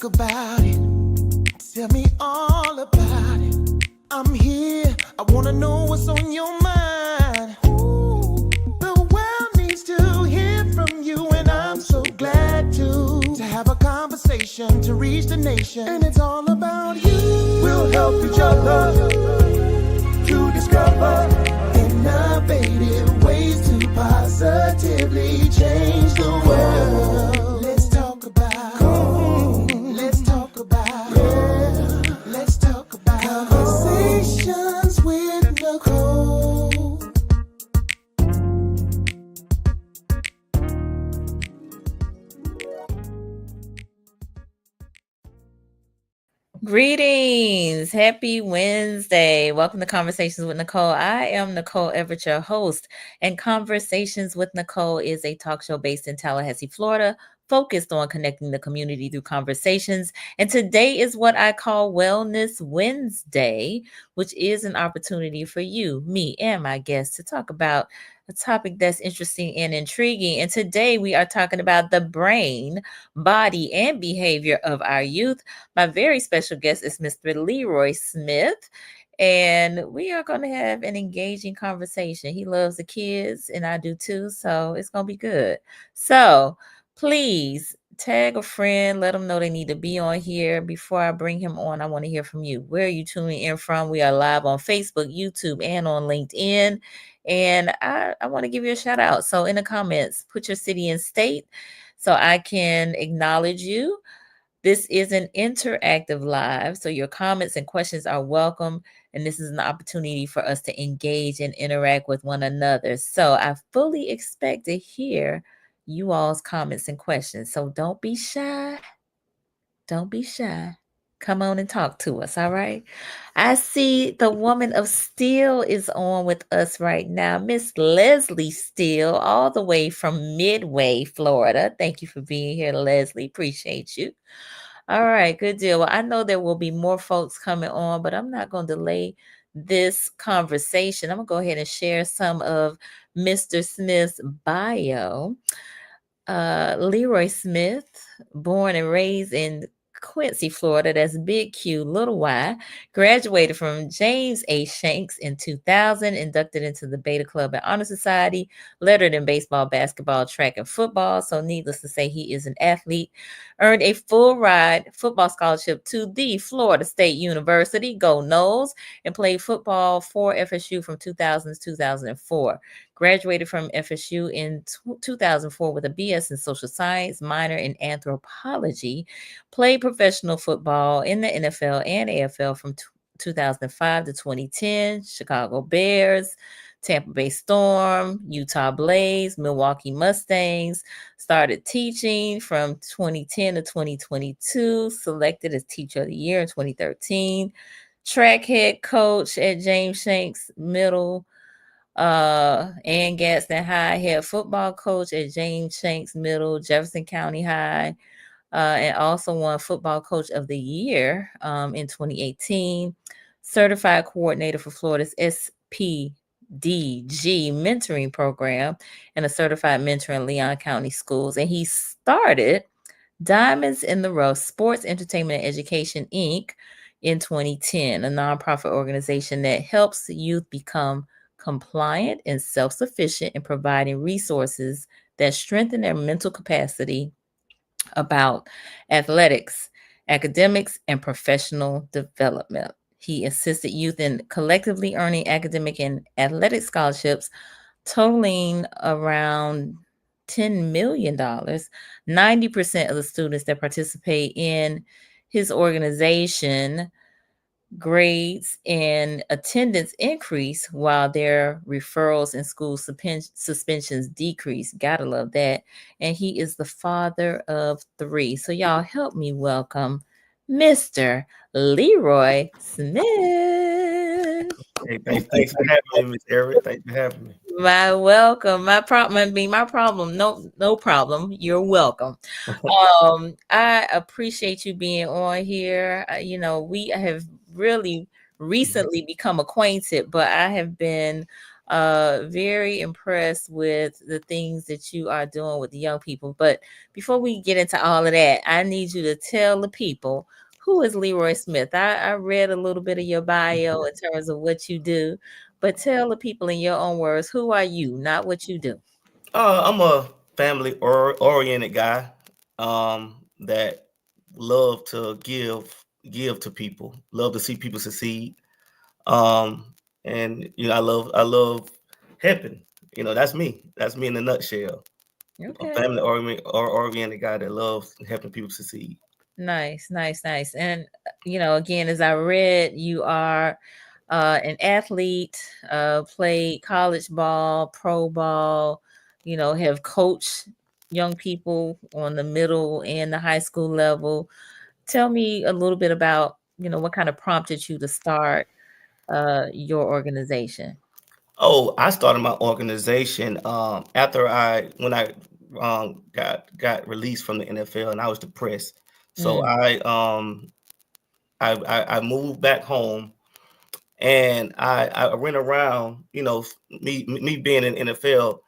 about it. Tell me all about it. I'm here. I wanna know what's on your mind. Ooh, the world needs to hear from you, and I'm so glad to have a conversation to reach the nation. And it's all about you. We'll help each other to discover innovative ways to positively change the world. Let's talk about. Let's talk about. Let's talk about conversations with Nicole. Greetings. Happy Wednesday. Welcome to Conversations with Nicole. I am Nicole Everett, your host, and Conversations with Nicole is a talk show based in Tallahassee, Florida, focused on connecting the community through conversations. And today is what I call Wellness Wednesday, which is an opportunity for you, me, and my guests to talk about a topic that's interesting and intriguing. And today we are talking about the brain, body, and behavior of our youth. My very special guest is Mr. Leroy Smith, and we are going to have an engaging conversation. He loves the kids, and I do too, so it's going to be good. So please tag a friend, let them know they need to be on here. Before I bring him on, I want to hear from you. Where are you tuning in from? We are live on Facebook, YouTube, and on LinkedIn. And I want to give you a shout out. So in the comments, put your city and state so I can acknowledge you. This is an interactive live, so your comments and questions are welcome. And this is an opportunity for us to engage and interact with one another. So I fully expect to hear you all's comments and questions. So don't be shy. Don't be shy. Come on and talk to us, all right? I see the woman of steel is on with us right now, Miss Leslie Steele, all the way from Midway, Florida. Thank you for being here, Leslie. Appreciate you. All right, good deal. Well, I know there will be more folks coming on, but I'm not going to delay this conversation. I'm going to go ahead and share some of Mr. Smith's bio. Leroy Smith, born and raised in Quincy, Florida. That's Big Q, little Y. Graduated from James A. Shanks in 2000, inducted into the Beta Club and Honor Society, lettered in baseball, basketball, track, and football. So needless to say, he is an athlete. Earned a full ride football scholarship to the Florida State University, Go Noles, and played football for FSU from 2000 to 2004. Graduated from FSU in 2004 with a BS in social science, minor in anthropology. Played professional football in the NFL and AFL from 2005 to 2010. Chicago Bears, Tampa Bay Storm, Utah Blaze, Milwaukee Mustangs. Started teaching from 2010 to 2022. Selected as Teacher of the Year in 2013. Track head coach at James Shanks Middle and Gadsden High, head football coach at James Shanks Middle, Jefferson County High, and also won Football Coach of the Year in 2018. Certified coordinator for Florida's SPDG mentoring program and a certified mentor in Leon County schools. And he started Diamonds in the Rough Sports Entertainment and Education, Inc. in 2010, a nonprofit organization that helps youth become compliant and self-sufficient in providing resources that strengthen their mental capacity about athletics, academics, and professional development. He assisted youth in collectively earning academic and athletic scholarships totaling around $10 million. 90% of the students that participate in his organization grades and attendance increase while their referrals and school suspensions decrease. Gotta love that. And he is the father of 3. So y'all help me welcome Mr. Leroy Smith. Hey, thanks for having me, Miss Everett. Thanks for having me. My welcome. My problem. No problem. You're welcome. I appreciate you being on here. We have really recently become acquainted, but I have been very impressed with the things that you are doing with the young people. But before we get into all of that, I need you to tell the people, who is Leroy Smith. I read a little bit of your bio in terms of what you do, but tell the people in your own words, who are you, not what you do. I'm a family oriented guy that love to give to people, love to see people succeed. And I love helping. That's me. That's me in a nutshell. A Okay. family oriented guy that loves helping people succeed. Nice, nice, nice. And again, as I read, you are an athlete, played college ball, pro ball, have coached young people on the middle and the high school level. Tell me a little bit about, what kind of prompted you to start your organization. Oh, I started my organization after I when I got released from the NFL and I was depressed. So Mm, I moved back home and I went around. Me being in NFL,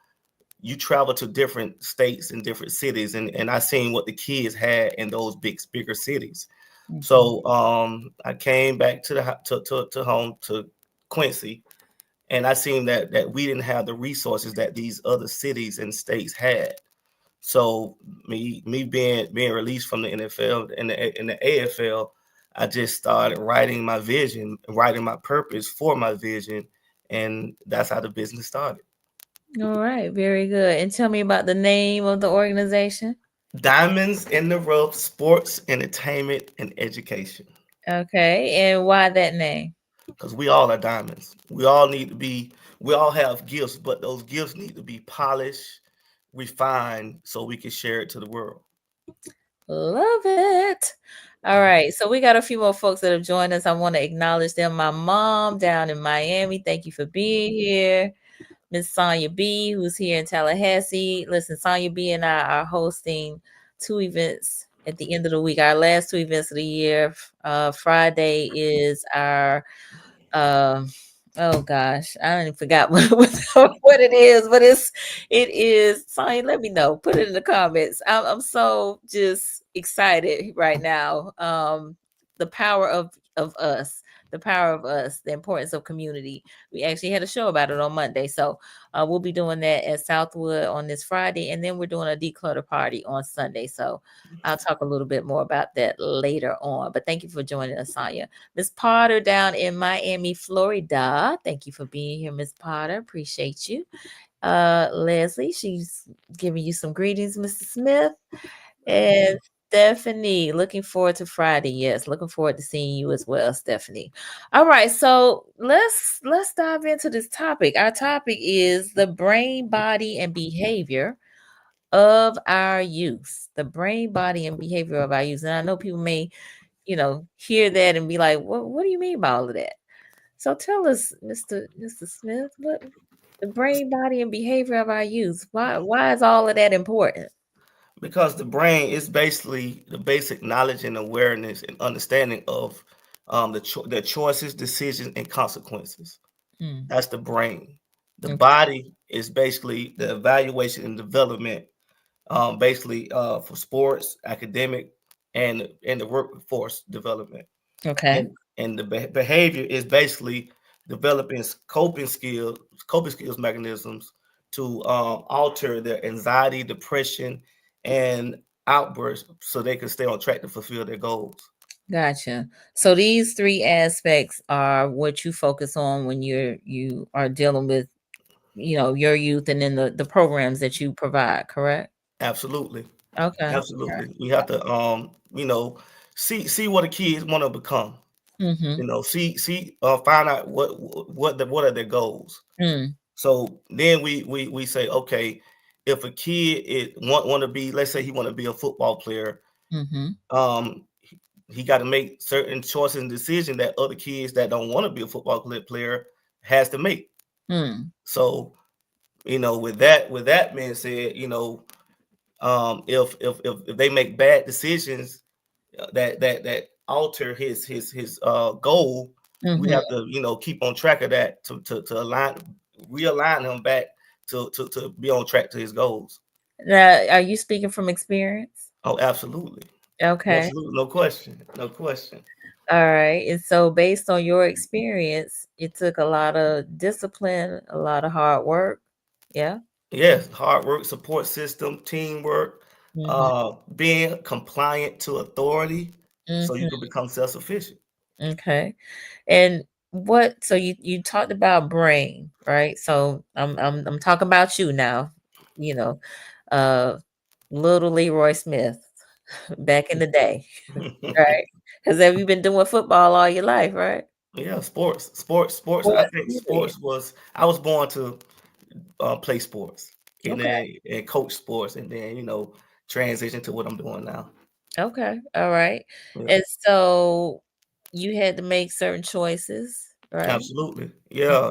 you travel to different states and different cities, and I seen what the kids had in those bigger cities. mhm. So I came back to the to home to Quincy, and I seen that we didn't have the resources that these other cities and states had. So me being released from the NFL and the AFL, I just started writing my vision, writing my purpose for my vision, and that's how the business started. All right, very good. And tell me about the name of the organization. Diamonds in the Rough: Sports, Entertainment, and Education. Okay, and why that name? Because we all are diamonds. We all have gifts, but those gifts need to be polished, refined, so we can share it to the world. Love it. All right. So we got a few more folks that have joined us. I want to acknowledge them. My mom down in Miami. Thank you for being here. Miss Sonia B, who's here in Tallahassee. Listen, Sonia B and I are hosting two events at the end of the week. Our last two events of the year. Friday is our um oh gosh, I don't even forgot what it is, but it is Sonya, let me know. Put it in the comments. I'm so just excited right now. The power of us, the power of us, the importance of community. We actually had a show about it on Monday. So we'll be doing that at Southwood on this Friday, and then we're doing a declutter party on Sunday. So I'll talk a little bit more about that later on. But thank you for joining us, Sonya. Miss Potter down in Miami, Florida. Thank you for being here, Miss Potter. Appreciate you. Leslie, she's giving you some greetings, Mr. Smith. And Stephanie, looking forward to Friday. Yes, looking forward to seeing you as well, Stephanie. All right, so let's dive into this topic. Our topic is the brain, body, and behavior of our youth. The brain, body, and behavior of our youth. And I know people may hear that and be like, what do you mean by all of that? So tell us, Mr. Smith, what the brain, body, and behavior of our youth. Why is all of that important? Because the brain is basically the basic knowledge and awareness and understanding of the choices, decisions, and consequences. Mm, That's the brain. The okay. body is basically the evaluation and development, basically for sports, academic, and the workforce development. Okay. And the behavior is basically developing coping skills mechanisms to alter their anxiety, depression, and outbursts so they can stay on track to fulfill their goals. Gotcha. So these three aspects are what you focus on when you are dealing with, your youth and then the programs that you provide, correct? Absolutely. Okay. All right. Absolutely. We have to see what the kids want to become. Mm-hmm. Find out what are their goals. Mm, So then we say, okay, if a kid want to be, let's say he want to be a football player, mm-hmm. um, he got to make certain choices and decisions that other kids that don't want to be a football player has to make. Mm, So with that being said, if they make bad decisions that alter his goal, We Mhm. have to, keep on track of that to realign him back to be on track to his goals. Now, are you speaking from experience? Oh, absolutely. Okay. Absolutely. No question. No question. All right. And so, based on your experience, it took a lot of discipline, a lot of hard work. Yeah. Yes, hard work, support system, teamwork, Mhm. being compliant to authority so you Mhm. can become self-sufficient. Okay. And what? So you talked about brain, right? So I'm talking about you now. You know, uh, little Leroy Smith back in the day, right? Because have you been doing football all your life, right? Yeah, sports. I What think period? sports was. I was born to play sports, and Okay. then coach sports, and then transition to what I'm doing now. Okay. All right. Yeah, And so you had to make certain choices, right? absolutely. Yeah,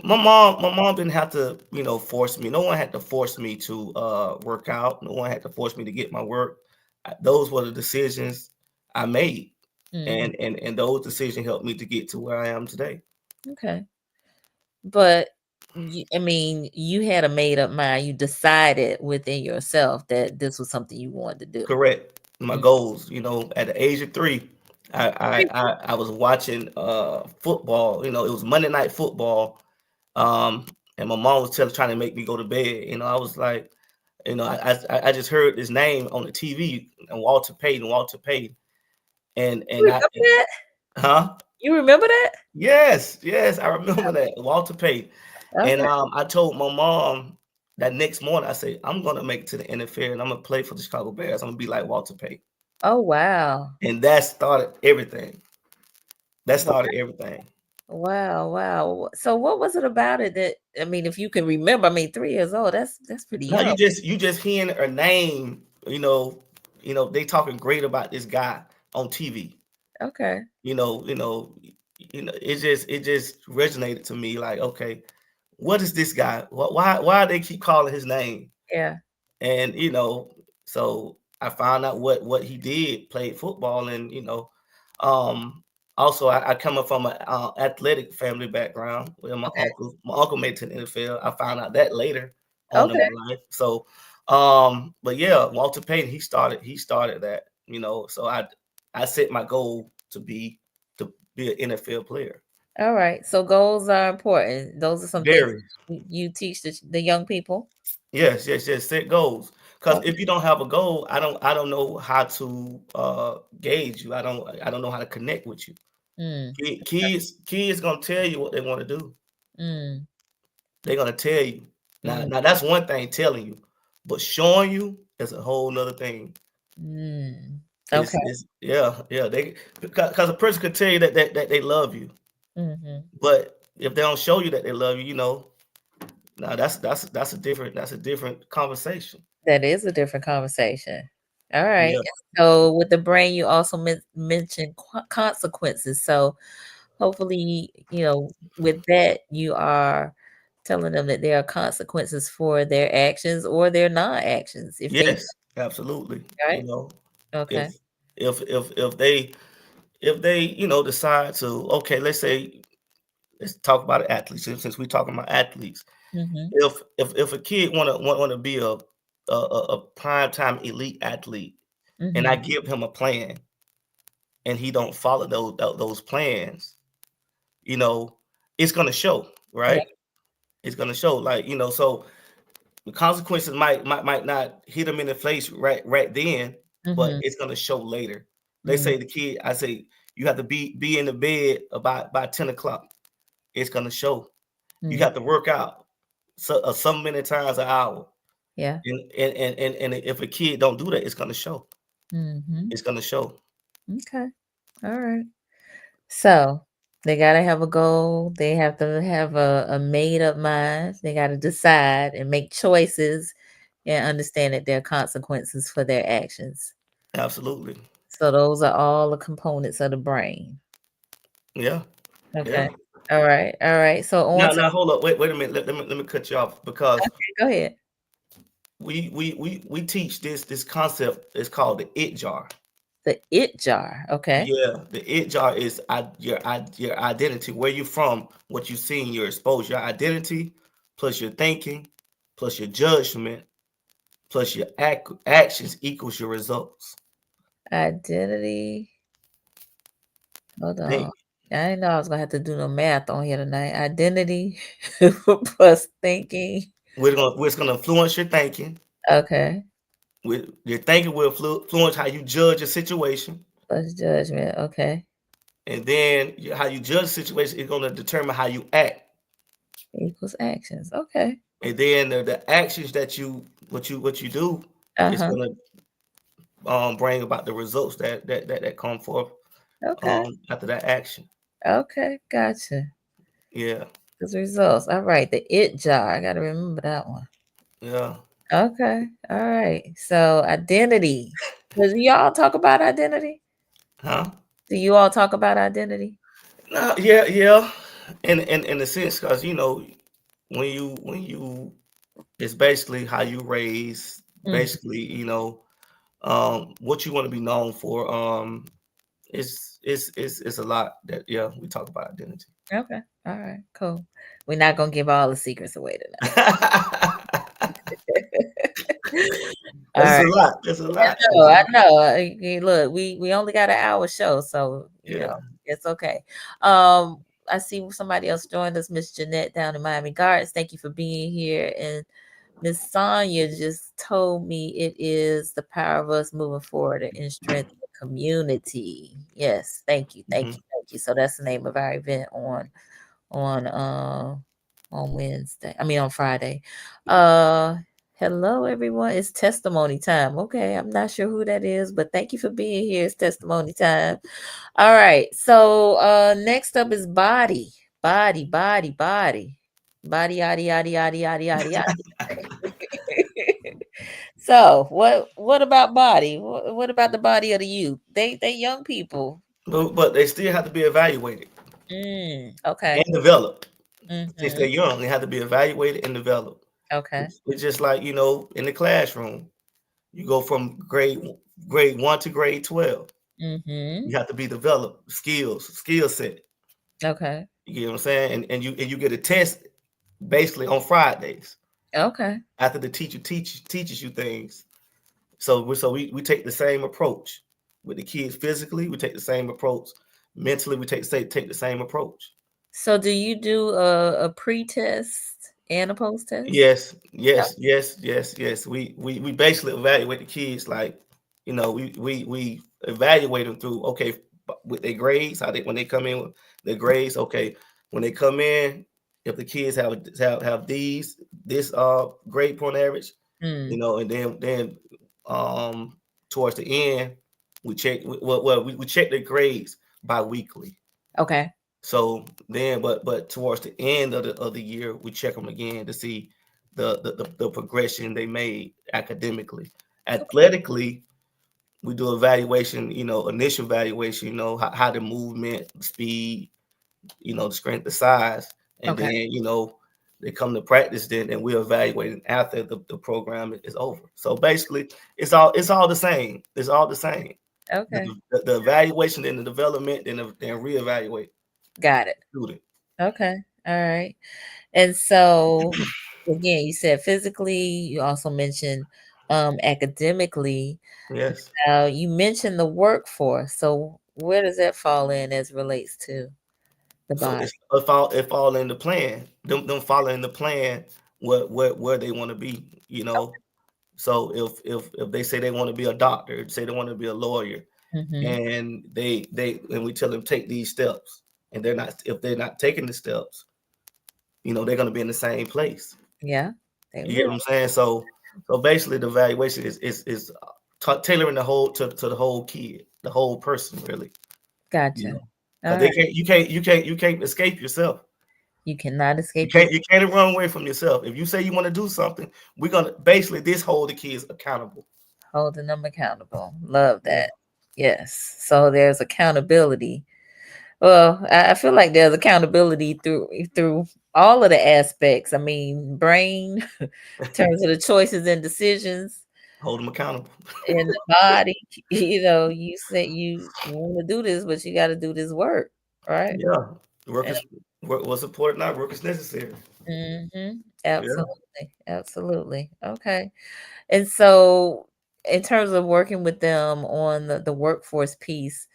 my mom didn't have to force me. No one had to force me to work out. No one had to force me to get my work. Those were the decisions I made, Mhm. and those decisions helped me to get to where I am today. Okay. But I mean, you had a made up mind. You decided within yourself that this was something you wanted to do. Correct. My Mm. goals, at the age of 3, I was watching football. It was Monday Night Football, and my mom was trying to make me go to bed. I was like, I just heard this name on the TV, and Walter Payton, You and I, remember that? huh? You remember that? Yes, I remember that, Walter Payton. And Okay. I told my mom that next morning, I said, I'm gonna make it to the NFL, and I'm gonna play for the Chicago Bears. I'm gonna be like Walter Payton. Oh wow. And that started everything. That Wow. started everything. Wow. Wow. So what was it about it that I mean, if you can remember, I mean, 3 years old, that's pretty Now young. you just hearing a name, they talking great about this guy on TV. Okay. You know, you know, it just resonated to me like, okay, what is this guy? Why they keep calling his name? Yeah. And so I found out what he did, played football, and um, also I come up from an athletic family background where Okay. my uncle made it to the NFL. I found out that later on in Okay. my life. So, but yeah, Walter Payton, he started that. So I set my goal to be an NFL player. All right. So goals are important. Those are some things Very. you teach the young people. Yes. Set goals. Because Okay. if you don't have a goal, I don't know how to gauge you. I don't know how to connect with you. Mm. Kids gonna tell you what they want to do. Mm. They're gonna tell you. Now, Mm. now that's one thing telling you, but showing you is a whole nother thing. Mm. It's, Okay. it's yeah. They because a person could tell you that they love you, Mhm. but if they don't show you that they love you, now that's a different conversation. That is a different conversation. All right. Yeah. So with the brain, you also mentioned consequences. So hopefully, with that, you are telling them that there are consequences for their actions or their non-actions if they Yes, absolutely. right. If Okay. if they decide to, okay, let's talk about athletes since we're talking about athletes. Mhm. If a kid wanna be a prime time elite athlete, and I Mhm. give him a plan and he don't follow those plans, you know, it's gonna show, Yeah. right? It's gonna show, like, so the consequences might not hit him in the face right then, but Mhm. it's gonna show later. They Mm. say the kid, I say you have to be in the bed about by 10 o'clock. It's gonna show. You Mm. have to work out so many times an hour. Yeah. And if a kid don't do that, it's gonna show. Mhm. It's gonna show. Okay. All right. So they gotta have a goal. They have to have a made up mind. They gotta decide and make choices and understand that there are consequences for their actions. Absolutely. So those are all the components of the brain. Yeah. Okay. Yeah. All right. All right. So on to Now hold up. Wait a minute. Let me cut you off because okay, go ahead. we teach this concept. It's called the it jar. The it jar. Okay. Yeah, the it jar is your identity, where you from, what you seen, your exposure, your identity, plus your thinking, plus your judgment, plus your actions equals your results. Identity. Hold on. Think I didn't know I was gonna have to do no math on here tonight. Identity plus thinking. it's gonna influence your thinking. Okay. With your thinking will influence how you judge a situation, Plus judgment. Okay. and then how you judge a situation is gonna determine how you act. Equals actions. Okay. And then the actions that what you do is Uh-huh. gonna bring about the results that come forth Okay. after that action. Okay. Gotcha. Yeah, Those results. All right. The it jar. I gotta remember that one. yeah, Okay. All right. So identity. Do y'all talk about identity? huh? Do you all talk about identity? No, yeah, yeah. In a sense, because when you it's basically how you raise, Mm. basically what you want to be known for. It's a lot that yeah we talk about identity. Okay. All right. Cool. We're not gonna give all the secrets away tonight. All That's right. a lot. That's a lot. That's a I lot. know. Look, we only got an hour show, so Yeah. it's okay. I see somebody else joined us, Miss Jeanette down in Miami Gardens. Thank you for being here. And Miss Sonia just told me it is the power of us moving forward and strength the community. Yes, thank you, thank Mhm. you, thank you. So that's the name of our event on uh on Wednesday. I mean on Friday. Uh Hello everyone. It's testimony time. Okay, I'm not sure who that is, but thank you for being here. It's testimony time. All right. So next up is body. Body, body, body. Body yada yada yada yada yada yada. So what about body? What about the body of the youth? They young people. But they still have to be evaluated and Okay. developed. Since they're Mm-hmm. young, they have to be evaluated and developed. Okay. It's just like in the classroom, you go from grade 1 to grade 12. Mm-hmm. You have to be developed, skill set. Okay. You get what I'm saying? And you get a test basically on Fridays Okay. after the teacher teaches you things. So we take the same approach with the kids physically. We take the same approach mentally. We take the same approach. So do you do a pre-test and a post-test? Yes, yes, yes, yes, yes. We basically evaluate the kids like, we evaluate them through okay with their grades, how they when they come in with their grades. Okay, when they come in, if the kids have these this grade point average, Mm, and then um towards the end we check we check their grades bi-weekly. okay. So then, but towards the end of the year, we check them again to see the progression they made academically. Athletically, we do evaluation, initial evaluation, how the movement, the speed, the strength, the size, and Okay. then they come to practice then, and we evaluate it after the program is over. So basically, it's all the same. It's all the same. The, Okay. the evaluation and the development, then reevaluate Got it. student. Okay. All right. And so again, you said physically, you also mentioned academically. Yes. You mentioned the workforce. So where does that fall in as relates to the So body? it fall in the plan. Them following the plan where they want to be, So if they say they want to be a doctor, say they want to be a lawyer, Mm-hmm. and and we tell them take these steps, and they're not taking the steps, they're gonna be in the same place. Yeah, they You get will. what I'm saying? So basically the evaluation is tailoring the whole to the whole kid, the whole person really, Gotcha. All because right. you can't escape yourself. You cannot You escape your can't you can't run away from yourself. If you say you want to do something, we're gonna basically this hold the kids accountable. holding them accountable. Love Yeah. that. Yes. So there's accountability. Well, I feel like there's accountability through all of the aspects. I mean, brain, in terms of the choices and decisions. Hold them accountable. in the body. You said you want to do this, but you got to do this work, right? Yeah, work was important. Not work is necessary. Mm-hmm. Yeah, Absolutely. Absolutely. Okay. And so, in terms of working with them on the workforce piece,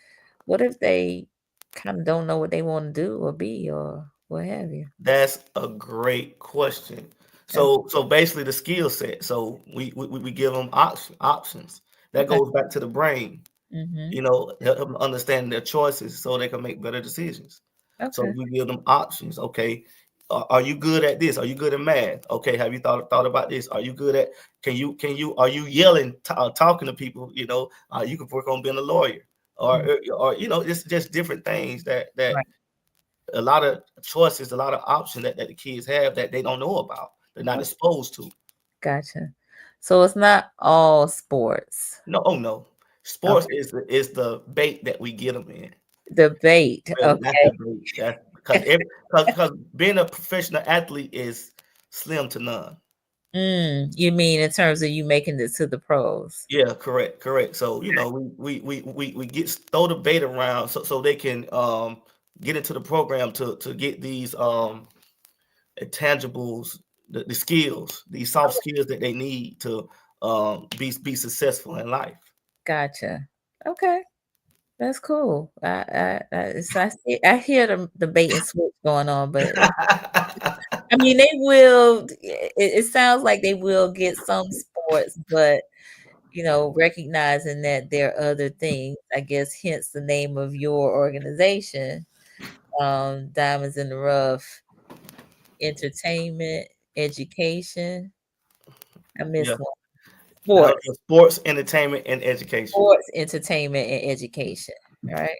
what if they kind of don't know what they want to do or be or what have you? that's a great question. Okay. So basically the skill set. So we give them options. That Okay. goes back to the brain. Mm-hmm. Help them understand their choices so they can make better decisions. So Okay. we give them options. Okay, are you good at this? Are you good at math? Okay, have you thought about this? Are you good at? Are you yelling, talking to people? You could work on being a lawyer, Mm. or it's just different things that Right. a lot of choices, a lot of options that the kids have that they don't know about. They're not Oh, exposed to. gotcha. So it's not all sports. No, oh no, sports Okay. is the bait that we get them in. Debate. Well, that's Okay. the bait. That's because being a professional athlete is slim to none. You mean in terms of you making it to the pros? Yeah, correct. So we get throw the bait around so they can get into the program to get these intangibles, the skills, these soft skills that they need to be successful in life. Gotcha. Okay. That's cool. I hear the bait and switch going on, but I mean, they will. It sounds like they will get some sports, but recognizing that there are other things. I guess hence the name of your organization, Diamonds in the Rough, entertainment, education. I Yeah, missed one. now, Sports, sports, entertainment, and education. sports, entertainment, and education. Right.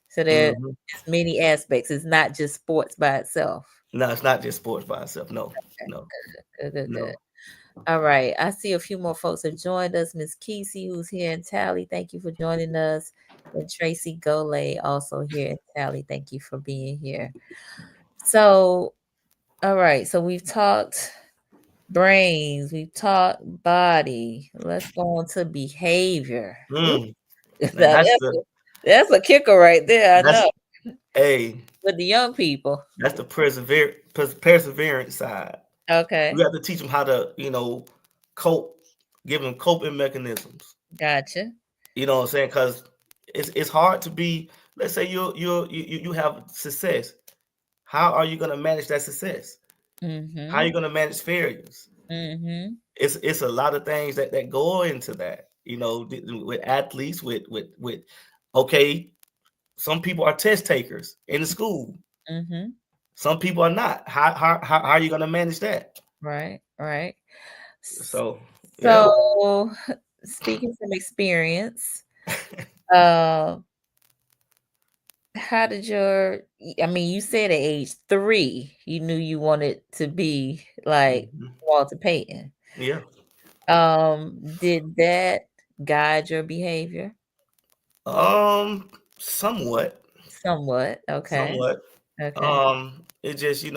So there's Hmm. many aspects. It's not just sports by itself. No, it's not just sports by itself. No, Okay, no, good, good, good. no. All right. I see a few more folks have joined us. Miss Kesey, who's here in Tally, thank you for joining us. And Tracy Gole, also here in Tally, thank you for being here. So, all right. So we've talked brains, we've talked body. Let's go on to behavior. Ooh, Mm. And now that's a kicker right there. I that's know a with the young people. that's the perseverance side. We Okay. have to teach them how to, cope, give them coping mechanisms. Gotcha. You know what I'm saying? Because it's hard to be. Let's say you have success. How are you going to manage that success? How are Mm-hmm. you going to manage failures? Mm-hmm. It's a lot of things that go into that. With athletes, with okay, some people are test takers in the school. Mm-hmm. Some people are not. How are you going to manage that? Right. Right. So yeah. So, speaking from experience, uh, how did I mean, you said at age 3, you knew you wanted to be like Mhm. Walter Payton. Yeah. Did that guide your behavior? Somewhat, Somewhat. Okay. somewhat. Okay. It just, I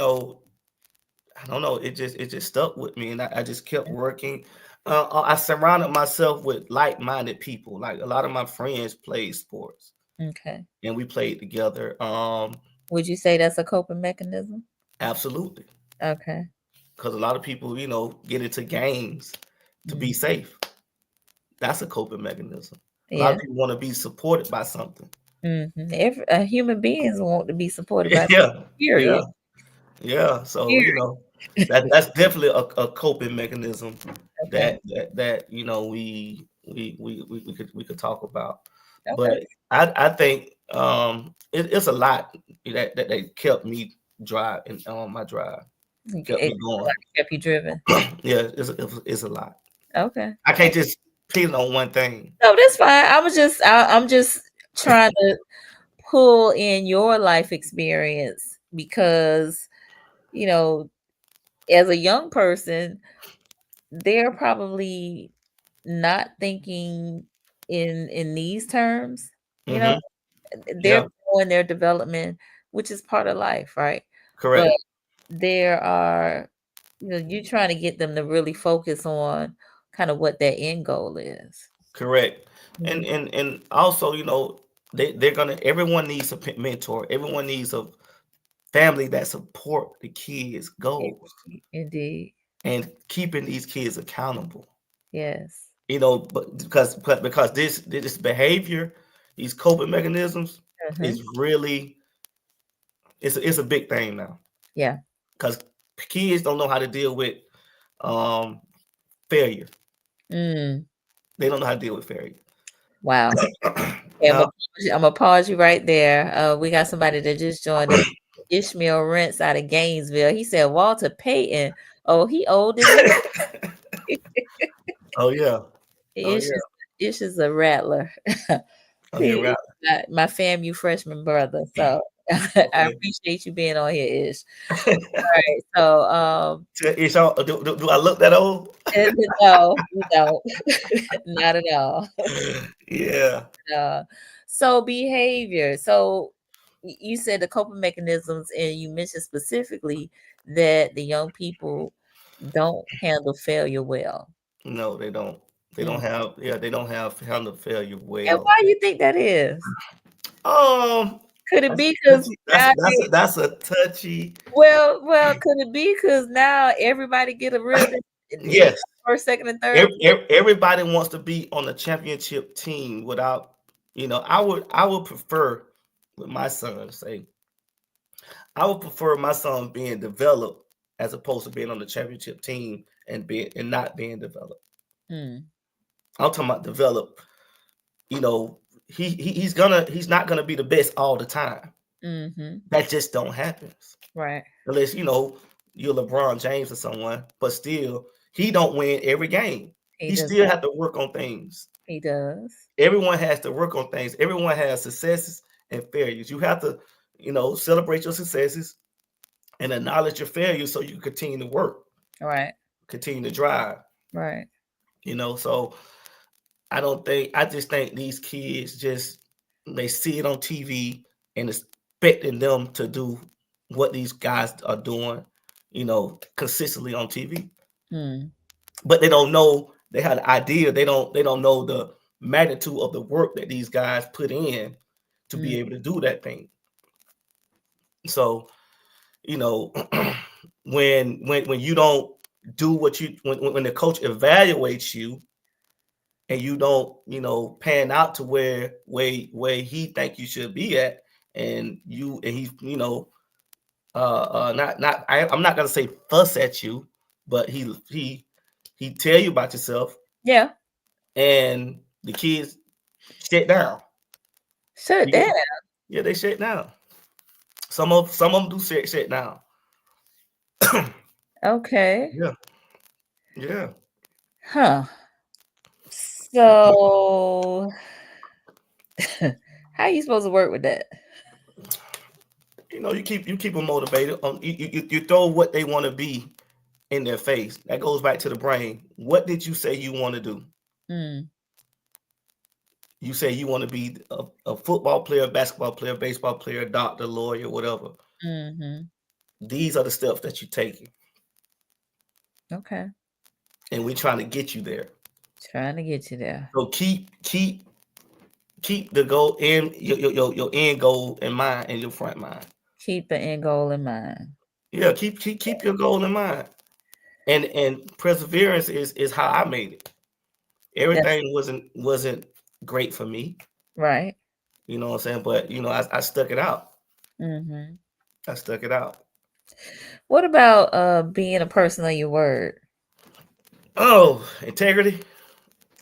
don't know. It just stuck with me, and I just kept working. I surrounded myself with like-minded people. Like a lot of my friends played sports, Okay. and we played together. Would you say that's a coping mechanism? Absolutely, Okay. because a lot of people, get into games to Mm. be safe. That's a coping mechanism. A lot of Yeah. people want to be supported by something. Human beings want to be supported by Yeah, yeah. period. Yeah, so Period. that's definitely a coping mechanism Okay. that we could talk about. Okay. But I think it's a lot that kept me drive and on my drive, kept It me going. kept you driven. Yeah, it's a lot. Okay. I can't just pin it on one thing. No, that's fine. I'm just trying to pull in your life experience because, you know, as a young person, they're probably not thinking in these terms, you know. Hmm. They're Yeah, growing their development, which is part of life, right? But correct. there are, you're trying to get them to really focus on kind of what that end goal is. Correct. Mhm. And also, they're gonna. Everyone needs a mentor. Everyone needs a family that support the kids' goals Indeed. and keeping these kids accountable. Yes. But because this behavior, these coping mechanisms, Mhm. is really it's a big thing now Yeah. because kids don't know how to deal with um failure. Mm. They don't know how to deal with failure. Wow. Okay, Now, I'm gonna pause you right there. We got somebody that just joined us. Ishmael Rents out of Gainesville. He said Walter Payton. Oh, he old as me. oh yeah, oh Ish yeah, is Ish is a rattler. oh yeah, He right. is my FAMU freshman brother. So I Okay. appreciate you being on here, Ish. All right. So It's all, do I look that old? no, you don't. Not at all. Yeah. Uh, so behavior. So you said the coping mechanisms, and you mentioned specifically that the young people don't handle failure well. No, they don't. They Mm. don't have. Yeah, they don't have handle failure And well. why do you think that is? Um, Could it that's be because touchy. now That's a touchy. well, could it be because now everybody get a rhythm in Yes. first, second, and third place? Everybody wants to be on the championship team without. I would prefer with my son say I would prefer my son being developed as opposed to being on the championship team and not being developed. Mm, I'm talking about develop. You know, he's not gonna be the best all the time. mm-hmm. That just don't happen Right. unless you're LeBron James or someone. But still, he don't win every game. He He does still not. have to work on things. He does. Everyone has to work on things. Everyone has successes and failures. You have to, celebrate your successes and acknowledge your failures so you can continue to work, Right. continue to drive. Right. So I just think these kids just they see it on TV and expecting them to do what these guys are doing, consistently on TV. Mm, But they don't know they had an idea. They don't know the magnitude of the work that these guys put in to mm, be able to do that thing. So, you know, when you don't do what you when the coach evaluates you and you don't pan out to where he think you should be at, and he I'm not gonna say fuss at you, but he tell you about yourself, yeah. and the kids shut down. Shut it You down. get- yeah, they shut down. Some of them do shut down. Okay. Yeah, yeah. Huh. So how you supposed to work with that? You keep them motivated. You throw what they want to be in their face. That goes back to the brain. What did you say you want to do? Mm, You say you want to be a football player, basketball player, baseball player, doctor, lawyer, whatever. mm-hmm. These are the steps that you're taking, Okay. and we're trying to get you there. Trying to get you there. So keep the goal in your end goal in mind and your front mind. Keep the end goal in mind. Yeah, keep your goal in mind. And perseverance is how I made it. That's Everything wasn't great for me. right. You know what I'm saying? But I stuck it out. Mm-hmm. I stuck it out. What about being a person of your word? Oh, integrity.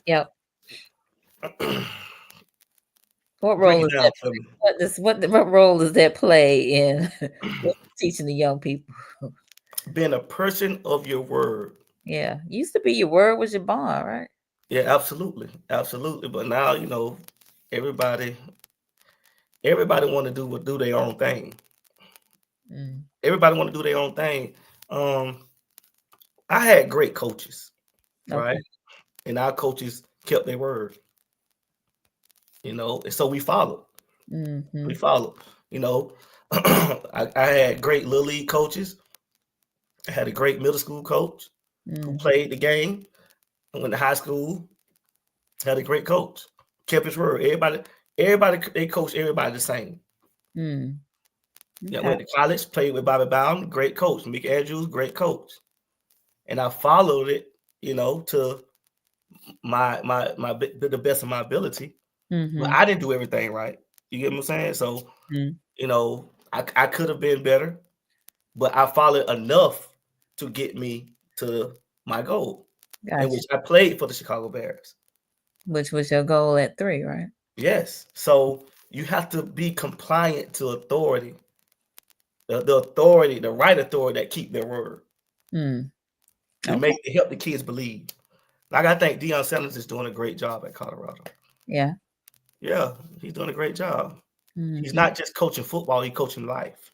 Yep. What Break role it is down that? for me. What role does that play in teaching the young people? Being a person of your word. Yeah, used to be your word was your bond, right? Yeah, absolutely. Absolutely. But now, everybody everybody want to do their own thing. Mm, Everybody want to do their own thing. I had great coaches, okay. right? And our coaches kept their word, and so we followed. Mm-hmm. We followed. You know, I had great little league coaches. I had a great middle school coach who Mm-hmm. played the game. went to high school, had a great coach, kept his word. Everybody, they coach everybody the same. Mm. Yeah, Okay. went to college, played with Bobby Bowden, great coach. Mickey Andrews, great coach. And I followed it, to the best of my ability. But Mm-hmm. I didn't do everything right. You get what I'm saying? So, Mm-hmm. I could have been better, but I followed enough to get me to my goal, in Gotcha. which I played for the Chicago Bears. Which was your goal at 3, right? Yes. So you have to be compliant to authority. The authority, the right authority that keep their word. Mm. To Okay. help the kids believe. Like, I think Deion Sanders is doing a great job at Colorado. Yeah. Yeah, he's doing a great job. He's Mm-hmm. not just coaching football, he's coaching life.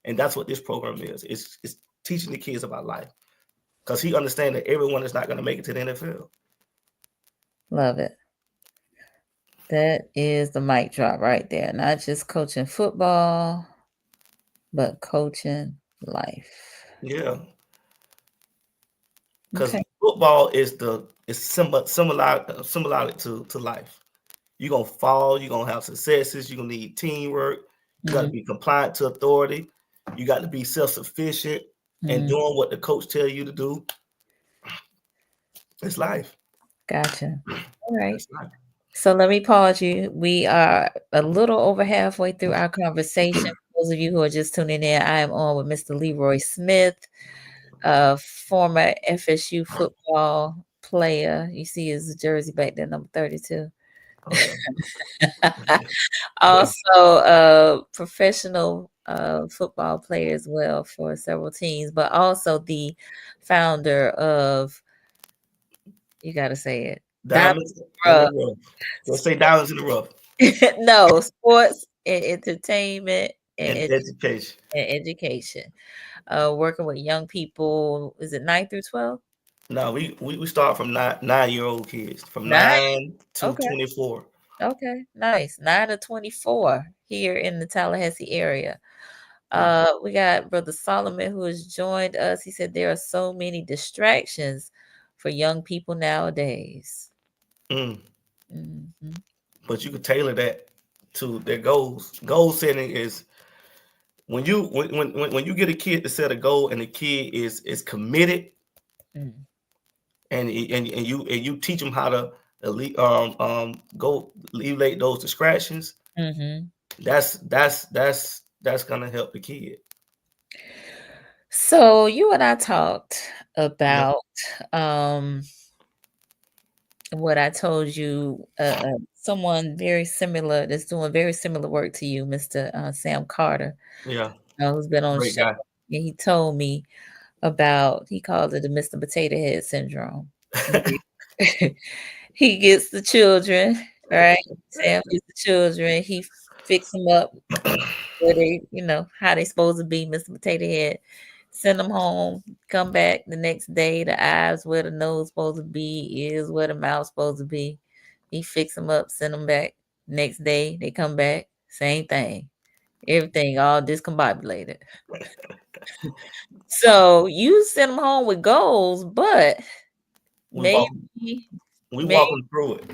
And that's what this program is. It's teaching the kids about life. Because he understands that everyone is not going to make it to the NFL. Love it. That is the mic drop right there. Not just coaching football, but coaching life. Yeah. Because Okay. football is similar to life. You're going to fall, you're going to have successes, you're going to need teamwork, you got to be compliant to authority, you got to be self-sufficient and Mm-hmm. doing what the coach tell you to do. It's life. Gotcha. All right. It's life. So let me pause you. We are a little over halfway through our conversation. For those of you who are just tuning in, I am on with Mr. Leroy Smith, a former FSU football player. You see his jersey back there, number 32. Oh, Also a professional football player as well for several teams, but also the founder of, you got to say it, diamonds in the Diamond rough. Let's say diamonds in the rough. No, sports and entertainment And and, education. and education. Working with young people. Is it 9 through 12? No, we start from 9-year-old kids, from 9. 9 to Okay. 24. Okay. Nice. 9 to 24 here in the Tallahassee area. Yeah. We got Brother Solomon who has joined us. He said there are so many distractions for young people nowadays. Mm. Mm-hmm. But you could tailor that to their goals. Goal setting is when you get a kid to set a goal and the kid is committed, Mm. and you teach them how to go alleviate those distractions. Mm-hmm. That's gonna help the kid. So you and I talked Yeah. about what I told you, someone very similar that's doing very similar work to you, Mr. Sam Carter, Yeah. who's been on the Great show. guy. And he told me about, he calls it the Mr. Potato Head syndrome. He gets the children, right? Sam gets the children. He fix them up where they, how they supposed to be, Mr. Potato Head. Send them home, come back the next day, the eyes where the nose supposed to be, ears where the mouth supposed to be. He fix them up, send them back. Next day, they come back, same thing. Everything all discombobulated. So you send them home with goals, but we walk maybe, we maybe walking through it.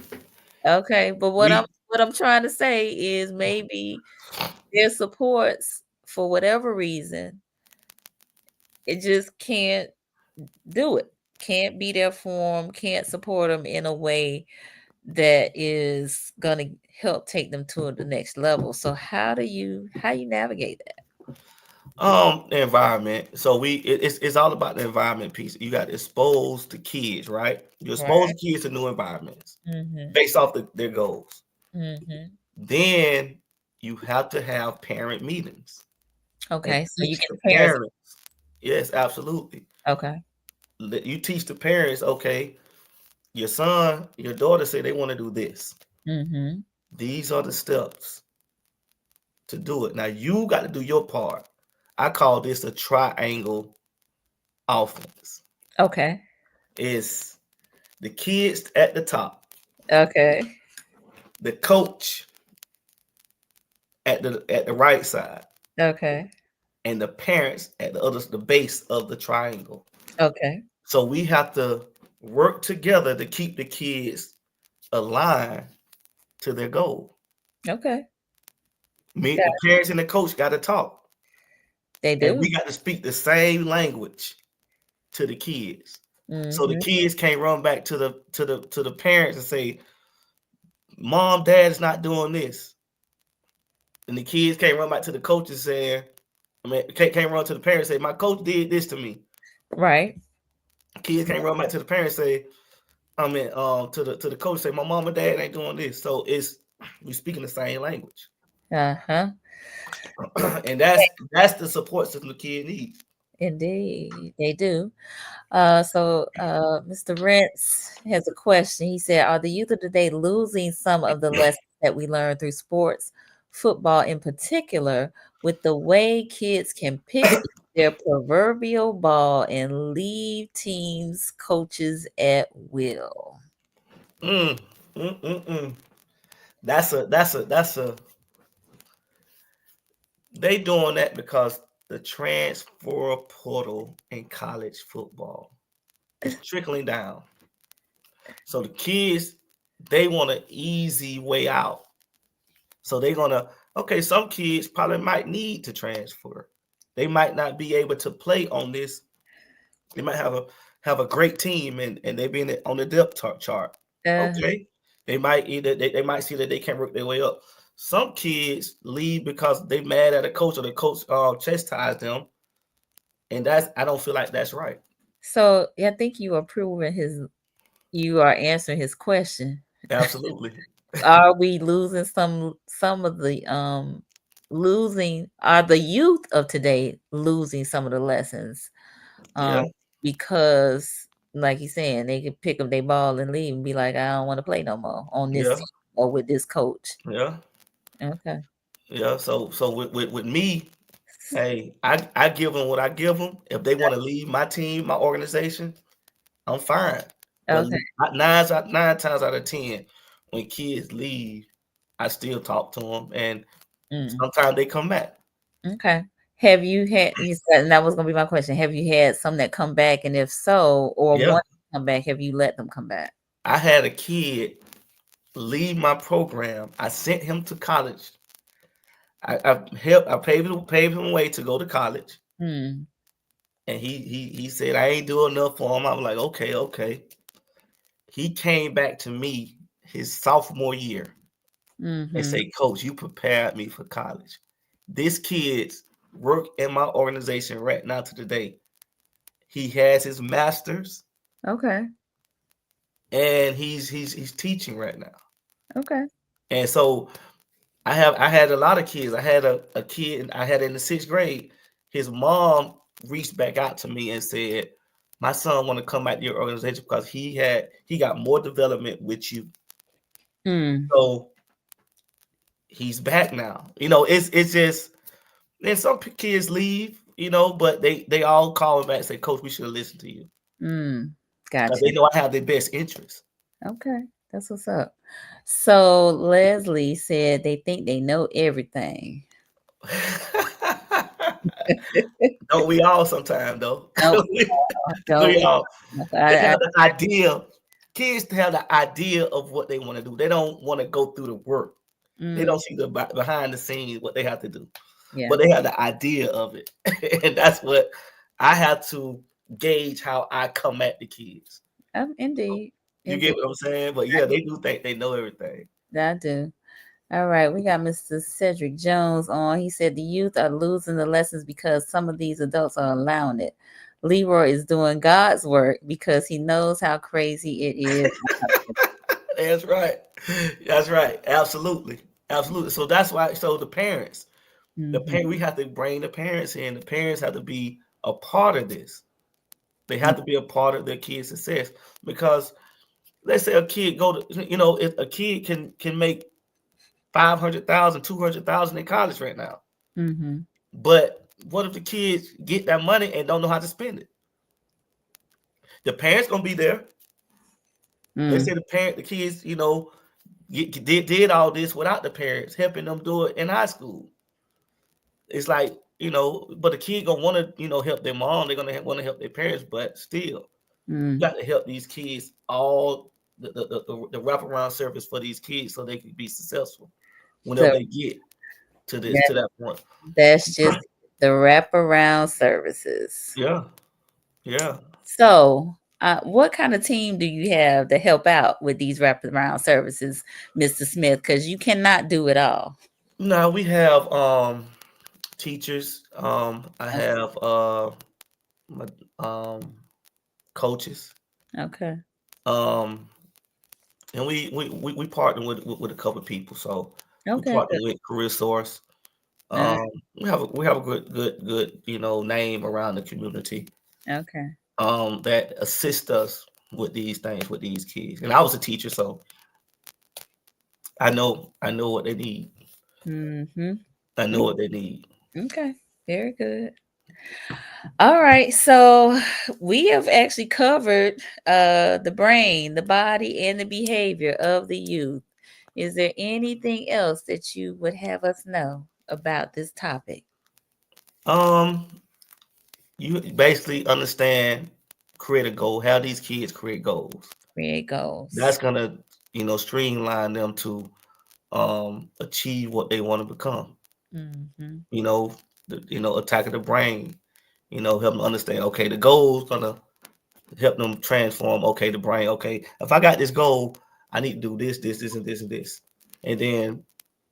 okay. But We what I'm trying to say is maybe their supports for whatever reason, it just can't do it. Can't be there for them, can't support them in a way that is gonna help take them to the next level. So how you navigate that? the environment. So it's all about the environment piece. You got to expose the kids, right? You expose Right. the kids to new environments Mm-hmm. based off their goals. Mm-hmm. Then you have to have parent meetings and Okay. So you teach get the the parents. parents. Yes, absolutely. Okay. You teach the parents, okay, your son, your daughter say they want to do this. Mm-hmm. These are the steps to do it. Now you got to do your part. I call this a triangle offense. Okay. It's the kids at the top, Okay. the coach at the right side, Okay. and the parents at the base of the triangle. Okay. So we have to work together to keep the kids aligned to their goal. Okay. Me, Yeah, the parents and the coach got to talk, they and do. we got to speak the same language to the kids. So the Mm-hmm. kids can't run back to the parents and say, "Mom, Dad is not doing this," and the kids can't run back to the coaches saying, "I mean, can't run to the parents and say my coach did this to me." Right. Kids can't run back to the parents and say, I mean, to the coach say, "My mom and dad ain't doing this." So it's we speaking the same language, Uh-huh. and that's the support system the kid needs. Indeed, they do. Mr. Rentz has a question. He said, "Are the youth of today losing some of the lessons that we learned through sports, football in particular, with the way kids can pick their proverbial ball and leave teams coaches at will?" Mm, mm. That's a they doing that because the transfer portal in college football is trickling down. So the kids they want an easy way out. So they're gonna okay. Some kids probably might need to transfer. They might not be able to play on this. They might have a great team and they be on the depth chart. Uh, Okay, they might either they might see that they can't work their way up. Some kids leave because they mad at a coach or the coach chastised them, and that's I don't feel like that's right. so I think you are answering his question. Absolutely, Are we losing some of the losing are the youth of today losing some of the lessons yeah, um because like he's saying they could pick up their ball and leave and be like, I don't want to play no more on this yeah, team or with this coach. yeah, Okay. yeah. So with me, hey, I give them what I give them. If they want to leave my team, my organization, I'm fine. But Okay. nine times out of 10, when kids leave, I still talk to them, and Mm, sometimes they come back. okay. Have you had you said, and that was gonna be my question. Have you had some that come back? And if so, or Yeah, one come back, have you let them come back? I had a kid leave my program. I sent him to college. I paved him way to go to college, Hmm. and he said I ain't doing enough for him. I was like, okay, okay. He came back to me his sophomore year and Mm-hmm. say, Coach, you prepared me for college. This kid's work in my organization right now to today. He has his master's Okay. and he's teaching right now. Okay. And so I had a lot of kids. I had a kid I had in the 6th grade. His mom reached back out to me and said, my son want to come back to your organization because he got more development with you. Hmm. So he's back now. It's just and some kids leave, but they all call me back and say, Coach, we should have listened to you Mm. because Gotcha. they know I have their best interest. Okay, that's what's up. So Leslie said they think they know everything. Don't we all sometimes though? Nope, don't we we? all they I have the idea. Kids have the idea of what they want to do. They don't want to go through the work. They mm, don't see the behind the scenes what they have to do, yeah, but they have the idea of it, and that's what I have to gauge how I come at the kids. indeed, You get indeed, what I'm saying? But yeah, they do think they know everything. I do. All right, we got Mr. Cedric Jones on. He said the youth are losing the lessons because some of these adults are allowing it. Leroy is doing God's work because he knows how crazy it is. That's right. That's right. Absolutely. Absolutely. So that's why. So Mhm, we have to bring the parents in. The parents have to be a part of this. They mm, have to be a part of their kid's success because let's say a kid if a kid can make 500,000, 200,000 in college right now, mhm, but what if the kids get that money and don't know how to spend it? The parents gonna be there. Let's mm, say the kids, did all this without the parents helping them do it in high school. It's like, but the kid gonna want to, help their mom. They're gonna want to help their parents, but still, You got to help these kids all the wraparound service for these kids so they can be successful whenever So they get to this that, to that point. that's just the wraparound services. Yeah, yeah. So, what kind of team do you have to help out with these wraparound services, Mr. Smith? Because you cannot do it all. Now we have teachers. I Okay. have my, coaches. Okay. Um, and we partner with a couple of people. So we Okay. partner Good. with Career Source. Uh, We have a good name around the community. okay. That assist us with these things with these kids. And I was a teacher, so I know what they need. Mm-hmm. I know what they need. Okay. Very good. All right. So we have actually covered the brain, the body, and the behavior of the youth. Is there anything else that you would have us know about this topic? Um, you basically understand create a goal, how these kids create goals. Create That's goals. gonna, streamline them to achieve what they want to become. Mm-hmm. You know, attack of the brain, help them understand, okay, the goal is gonna help them transform, okay, the brain, okay, if I got this goal, I need to do this, and this, and this. And then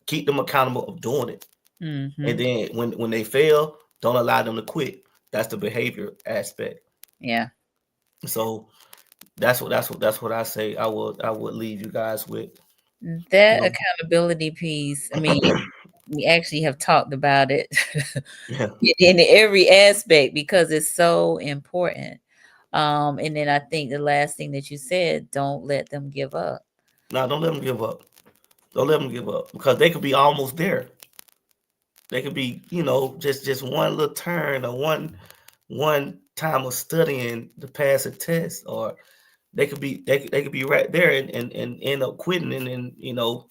keep them accountable of doing it. Mm-hmm. And then when they fail, don't allow them to quit. That's the behavior aspect. Yeah. So that's what I say. I would leave you guys with. You That know, accountability piece, I mean, we actually have talked about it yeah. in every aspect because it's so important. And then I think the last thing that you said, don't let them give up. Now don't let them give up. Don't let them give up because they could be almost there. They could be, just one little turn or one time of studying to pass a test, or they could be right there and end up quitting, and then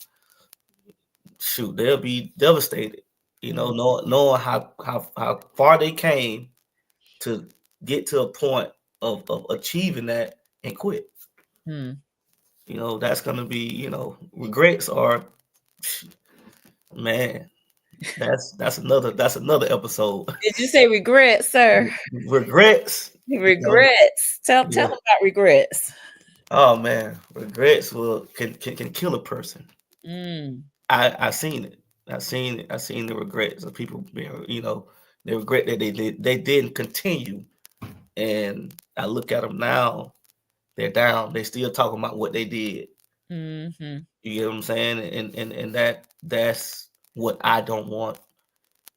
shoot, they'll be devastated. Mm, Knowing how far they came to get to a point of achieving that and quit. mm. That's gonna be, regrets are, man, that's another episode. Did you say regrets, sir? Regrets, Regrets. Tell yeah. them about regrets. Oh man, regrets can kill a person. Mm, I seen it. I seen the regrets of people being, they regret that they didn't continue. And I look at them now, they're down. They still talking about what they did. mm-hmm, You get what I'm saying? And that's what I don't want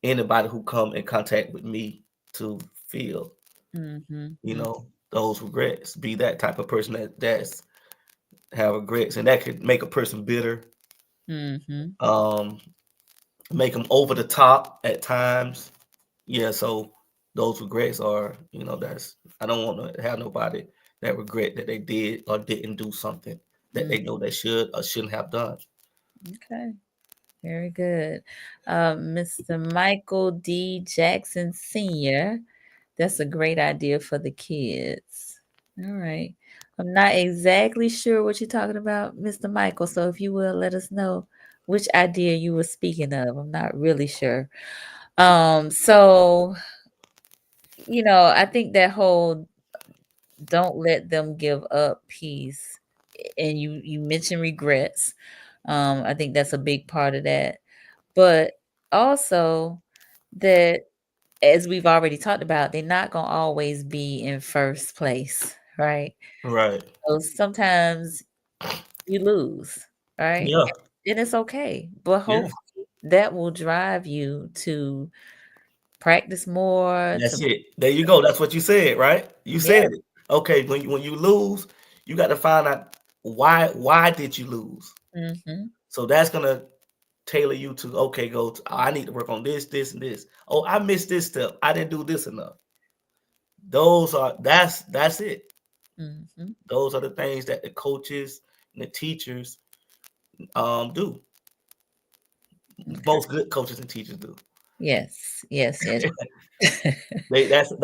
anybody who come in contact with me to feel, mm-hmm, those regrets. Be that type of person that's have regrets, and that could make a person bitter, mm-hmm, um, make them over the top at times. Yeah, so those regrets are, that's I don't want to have nobody that regret that they did or didn't do something that mm. they know they should or shouldn't have done. Okay. Very good. Mr. Michael D. Jackson Sr. That's a great idea for the kids. All right. I'm not exactly sure what you're talking about, Mr. Michael. So if you will let us know which idea you were speaking of. I'm not really sure. So I think that whole don't let them give up piece, and you mentioned regrets. I think that's a big part of that. But also that, as we've already talked about, they're not gonna always be in first place, right? Right. So sometimes you lose, right? Yeah. And it's okay. But Yeah. hopefully that will drive you to practice more, That's to it. There you go. That's what you said, right? You yeah. said it. Okay, when you lose, you got to find out why did you lose. Mhm. So that's gonna tailor you to, okay, I need to work on this, and this. Oh, I missed this step. I didn't do this enough. That's it. Mhm. Those are the things that the coaches and the teachers do. Okay. Both good coaches and teachers do. Yes. Yes, yes. That's the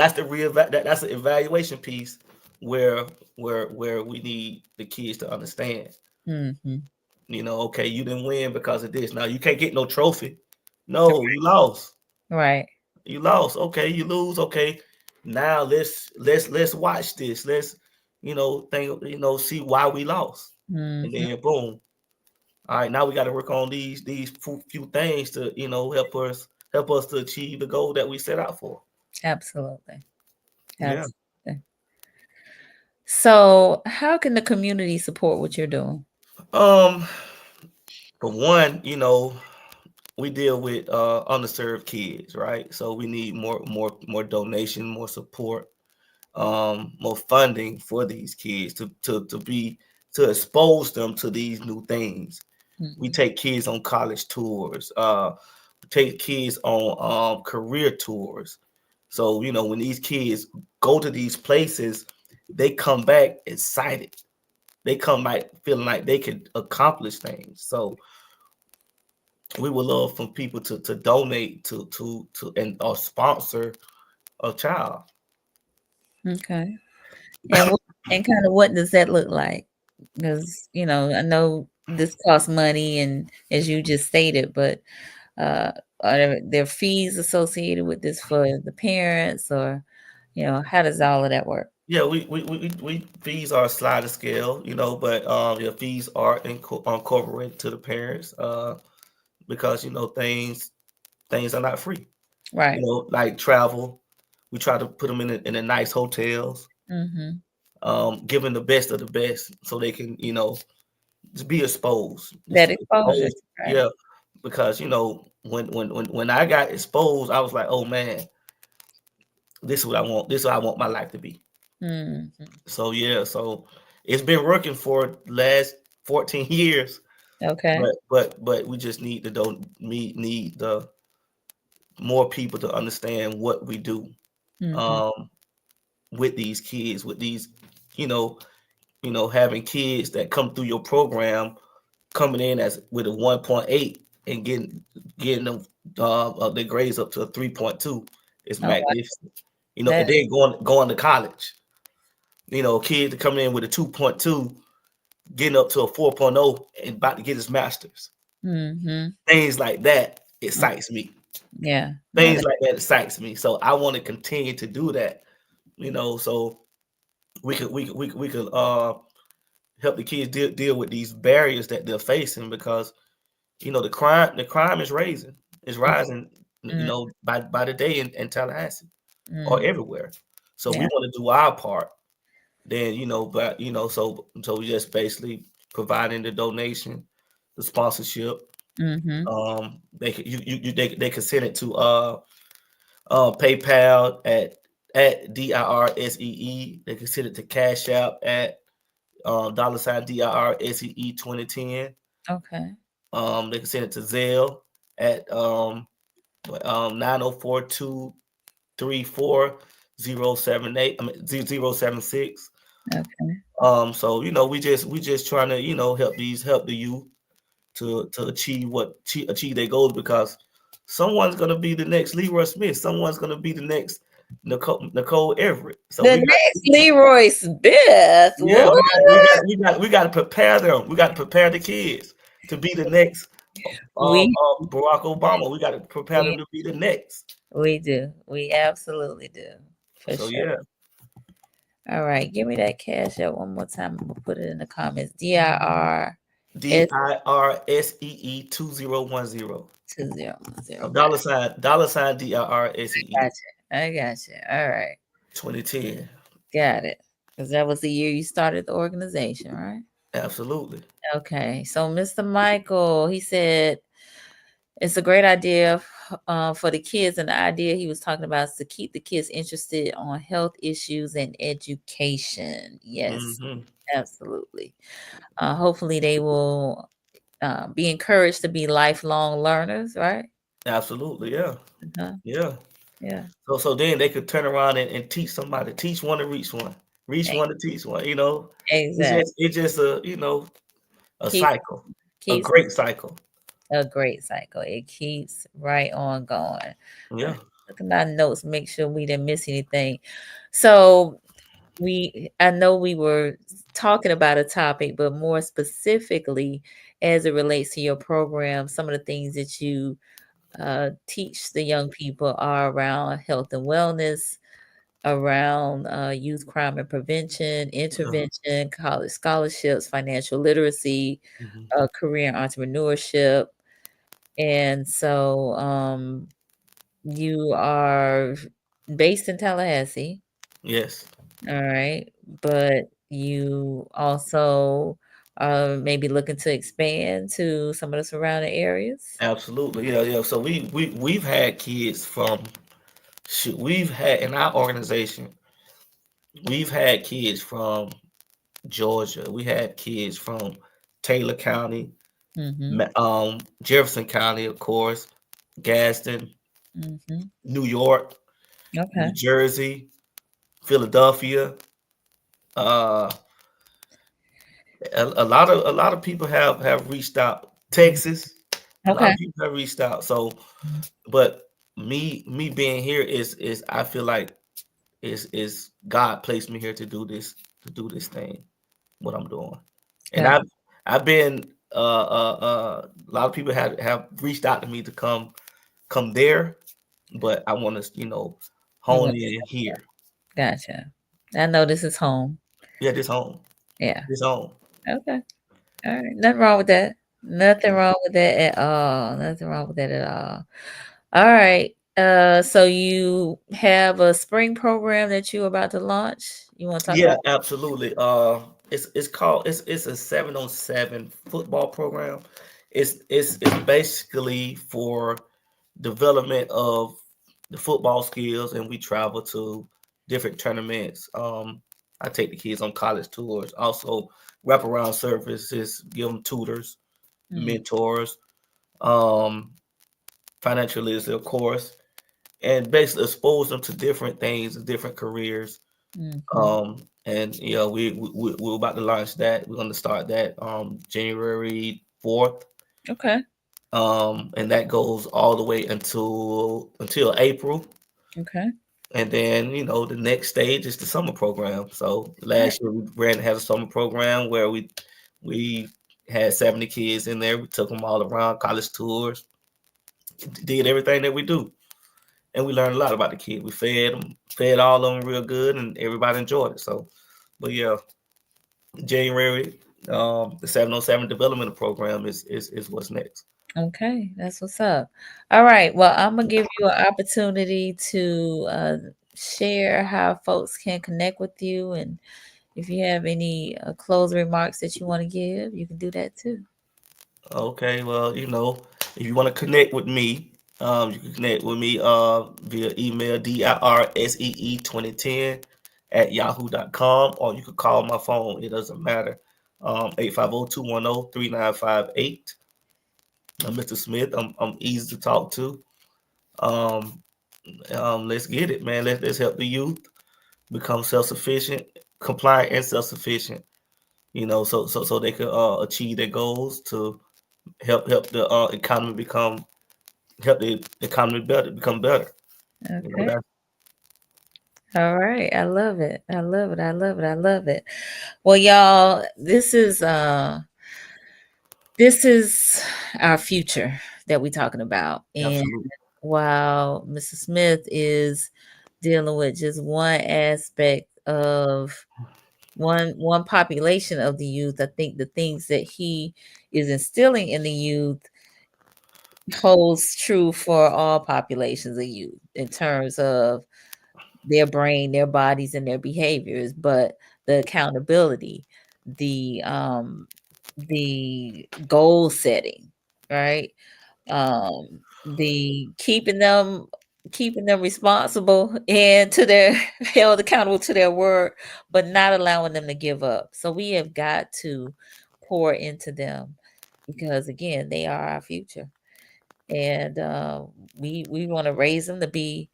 that's the evaluation piece where where we need the kids to understand. Mm-hmm. Okay, you didn't win because of this. Now you can't get no trophy. No, you lost. Right. You lost. Okay, you lose. Okay, now let's watch this. Let's think see why we lost, and Mm-hmm. then boom. All right, now we got to work on these few things to help us to achieve the goal that we set out for. Absolutely. Yeah. Absolutely. So, how can the community support what you're doing? Um. For one, we deal with underserved kids, right? So we need more donation, more support, more funding for these kids to expose them to these new things. We Mm-hmm. take kids on college tours, take kids on career tours. So when these kids go to these places, they come back excited. They come back feeling like they can accomplish things. So we would love for people to donate to and or sponsor a child. Okay. And and kind of what does that look like? Because I know this costs money, and as you just stated, but uh, are there fees associated with this for the parents, or how does all of that work? Yeah, we fees are a slider scale, but your fees are incorporated to the parents, because things are not free. Right. Like travel, we try to put them in the nice hotels, Mm-hmm. give them the best of the best so they can just be exposed. That exposure, Exposed, right? yeah, because when I got exposed, I was like, oh man, this is what I want. This is what I want my life to be. Mm-hmm. So yeah, so it's been working for last 14 years, Okay. but we just need to don't need the more people to understand what we do Mm-hmm. um with these kids, with these you know having kids that come through your program coming in as with a 1.8 and getting them their grades up to a 3.2 is Oh, wow. magnificent. And That. then going to college. Kids coming in with a 2.2, getting up to a 4.0 and about to get his master's. Mm-hmm. Things like that excites me. Yeah. No, Things like that excites me. So I want to continue to do that. So we could help the kids deal with these barriers that they're facing because the crime is rising mm, by the day in Tallahassee or mm, everywhere. So we yeah. want to do our part. Then but so we just basically providing the donation, the sponsorship. Mm-hmm. They could they can send it to PayPal at DIRSEE. They can send it to Cash App at $ DIRSEE 2010. Okay. They can send it to Zelle at 904-234-078. I mean 076. Okay. So we just trying to help the youth to achieve their goals because someone's gonna be the next Leroy Smith. Someone's gonna be the next Nicole Everett. So The we got next Leroy Smith. yeah What? we got to prepare them. We got to prepare the kids to be the next We Barack Obama. We got to prepare we them to be the next. we do. We absolutely do. For So sure. yeah, All right. Give me that cash out one more time. I'm gonna put it in the comments. DIRS DIRSEE 2010. 2010. Got $sign DIRSEE you. I got you. All right. 2010. Got it. Because that was the year you started the organization, right? Absolutely. Okay. So Mr. Michael, he said it's a great idea for the kids, and the idea he was talking about is to keep the kids interested on health issues and education. Yes, Hmm. absolutely. Hopefully, they will be encouraged to be lifelong learners, right? Absolutely. Yeah. Uh-huh. Yeah. Yeah, So then they could turn around and teach somebody, teach one to reach e- one to teach one. exactly. It's just a a Keep cycle, a keeps great cycle. a great cycle. It keeps right on going. Yeah. Look at my notes, make sure we didn't miss anything. So I know we were talking about a topic, but more specifically as it relates to your program, some of the things that you teach the young people are around health and wellness, around youth crime and prevention, Uh-huh. intervention, college scholarships, financial literacy, Mhm. career entrepreneurship. And so you are based in Tallahassee, Yes, all right, but you also maybe looking to expand to some of the surrounding areas. absolutely. Yeah, yeah. So we've had kids from shoot, we've had in our organization, we've had kids from Georgia. We had kids from Taylor County, Mm-hmm. Jefferson County, of course, Gaston, Mm-hmm. New York, New Okay. Jersey, Philadelphia. Uh, a lot of people have reached out. Texas, a lot Okay. of people have reached out. So, but me being here is I feel like is God placed me here to do this thing, what I'm doing, and Gotcha. I've been a lot of people have reached out to me to come there, but I want to You hone want in here. Gotcha. I know this is home. Yeah, this home, Yeah. this home. Okay. All right. Nothing wrong with that. Nothing wrong with that at all. Nothing wrong with that at all. All right. So you have a spring program that you're about to launch. You want to talk Yeah, about? absolutely. It's called it's a 7-on-7 football program. It's basically for development of the football skills, and we travel to different tournaments. I take the kids on college tours, also wraparound services, give them tutors, Mm, mentors, um, financial literacy, of course, and basically expose them to different things, different careers. mm-hmm. And we're about to launch that. We're going to start that January 4th. Okay. And that goes all the way until April. Okay. And then, the next stage is the summer program. So Right. last year we had a summer program where we had 70 kids in there. We took them all around college tours, did everything that we do. And we learned a lot about the kids. We fed them, fed all of them real good, and everybody enjoyed it. So, but yeah, January, the 707 development program is what's next. Okay. That's what's up. All right. Well, I'm gonna give you an opportunity to share how folks can connect with you, and if you have any closing remarks that you want to give, you can do that too. Okay, well, if you want to connect with me, you can connect with me via email DIRSEE2010 at yahoo.com, or you could call my phone. It doesn't matter. 850-210-3958. I'm Mr. Smith. I'm easy to talk to. Um, let's get it, man. Let's help the youth become self-sufficient, compliant, and self-sufficient. So they can achieve their goals to help the economy help the economy become better. Okay. That's All right. I love it. I love it. I love it. I love it. Well, y'all, this is our future that we're talking about. And absolutely, while Mr. Smith is dealing with just one aspect of one population of the youth, I think the things that he is instilling in the youth holds true for all populations of youth in terms of their brain, their bodies, and their behaviors, but the accountability, the goal setting, right? The keeping them responsible and to their held accountable to their word, but not allowing them to give up. So we have got to pour into them because again, they are our future. And we want to raise them to be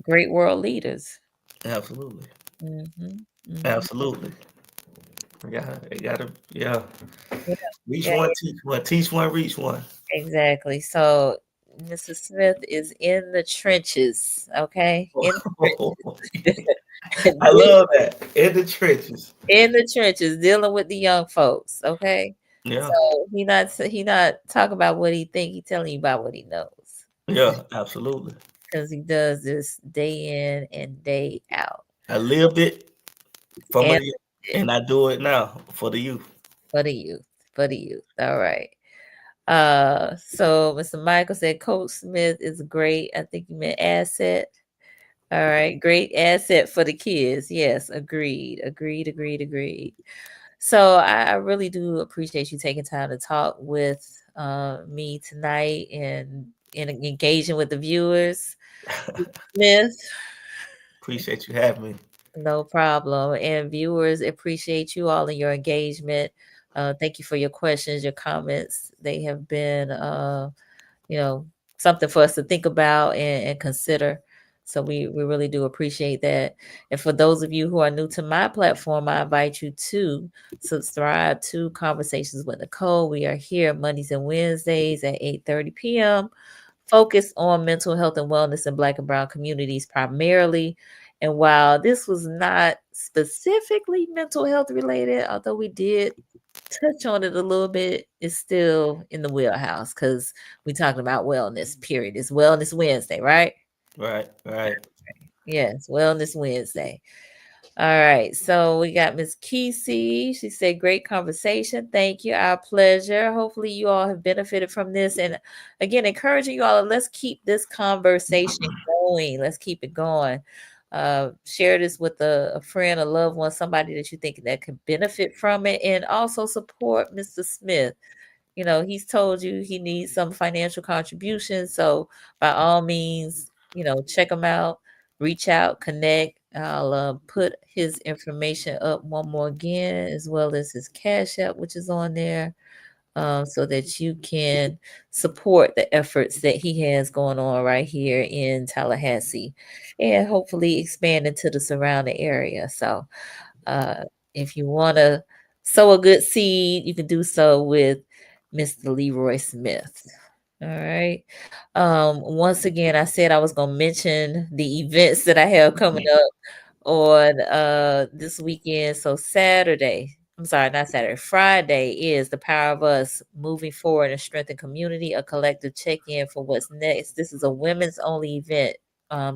great world leaders. absolutely, Mhm, mhm. absolutely. Yeah. Yeah, Reach yeah, one, yeah, teach one, reach one. exactly. So, Mrs. Smith is in the trenches, okay? In the trenches. I love that. In the trenches. In the trenches, dealing with the young folks. Okay, Yeah. so he not talking about what he think. He telling you about what he knows Yeah, absolutely. because he does this day in and day out. I lived it from a And and I do it now for the youth. for the youth, for the youth. All right. So Mr. Michael said Coach Smith is great. I think you meant asset. All right, great asset for the kids. Yes, agreed, agreed, agreed, agreed. So I really do appreciate you taking time to talk with me tonight and engaging with the viewers. Smith, Appreciate you having me. no problem. And viewers appreciate you all in your engagement. Thank you for your questions, your comments. They have been you know, something for us to think about and consider. So we really do appreciate that. And for those of you who are new to my platform, I invite you to subscribe to Conversations with Nicole. We are here Mondays and Wednesdays at 8:30 p.m. Focused on mental health and wellness in Black and Brown communities primarily. And while this was not specifically mental health related, although we did touch on it a little bit, it's still in the wheelhouse because we're talking about wellness, period. It's Wellness Wednesday, right? Right, right. Yes, Wellness Wednesday. All right. So we got Miss Kesey. She said, great conversation. Thank you. Our pleasure. Hopefully, you all have benefited from this. And again, encouraging you all, let's keep this conversation going. Let's keep it going. Share this with a friend, a loved one, somebody that you think that could benefit from it, and also support Mr. Smith. You know, he's told you he needs some financial contribution. So by all means, you know, check him out, reach out, connect. I'll put his information up one more again, as well as his Cash App, which is on there, so that you can support the efforts that he has going on right here in Tallahassee and hopefully expand into the surrounding area. So uh, if you want to sow a good seed, you can do so with Mr. Leroy Smith. All right. Once again, I said I was going to mention the events that I have coming up on this weekend. So Saturday, I'm sorry, not Saturday, Friday is the Power of Us moving forward and strengthen community, a collective check-in for what's next. This is a women's only event.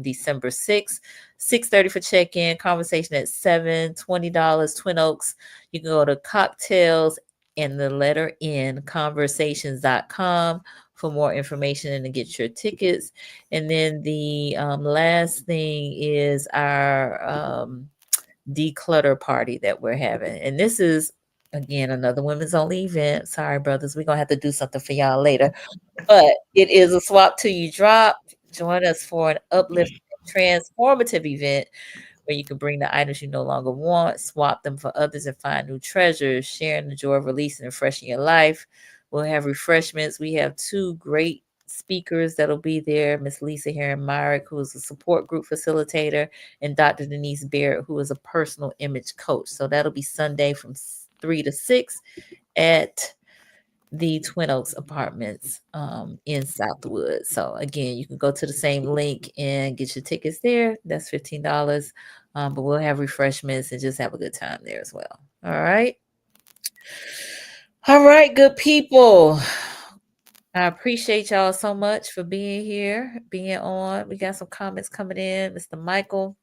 December 6th, 6:30 for check-in, conversation at 7, $20, Twin Oaks. You can go to cocktails and the letter N conversations.com for more information and to get your tickets. And then the last thing is our declutter party that we're having. And this is, again, another women's only event. Sorry, brothers, we're going to have to do something for y'all later. But it is a swap till you drop. Join us for an uplifting, transformative event where you can bring the items you no longer want, swap them for others, and find new treasures, sharing the joy of releasing and refreshing your life. We'll have refreshments. We have two great speakers that'll be there, Miss Lisa Heron Myrick, who is a support group facilitator, and Dr. Denise Barrett, who is a personal image coach. So that'll be Sunday from 3 to 6 at the Twin Oaks Apartments in Southwood. So again, you can go to the same link and get your tickets there. That's $15. But we'll have refreshments and just have a good time there as well. All right. All right, good people. I appreciate y'all so much for being here, being on. We got some comments coming in. Mr. Michael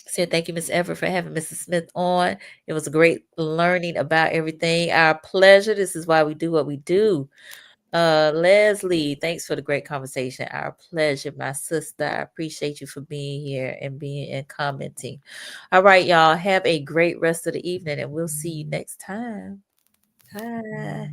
said, thank you, Miss Everett, for having Mrs. Smith on. It was a great learning about everything. Our pleasure. This is why we do what we do. Leslie, thanks for the great conversation. Our pleasure, my sister. I appreciate you for being here and being and commenting. All right, y'all. Have a great rest of the evening, and we'll see you next time. Bye.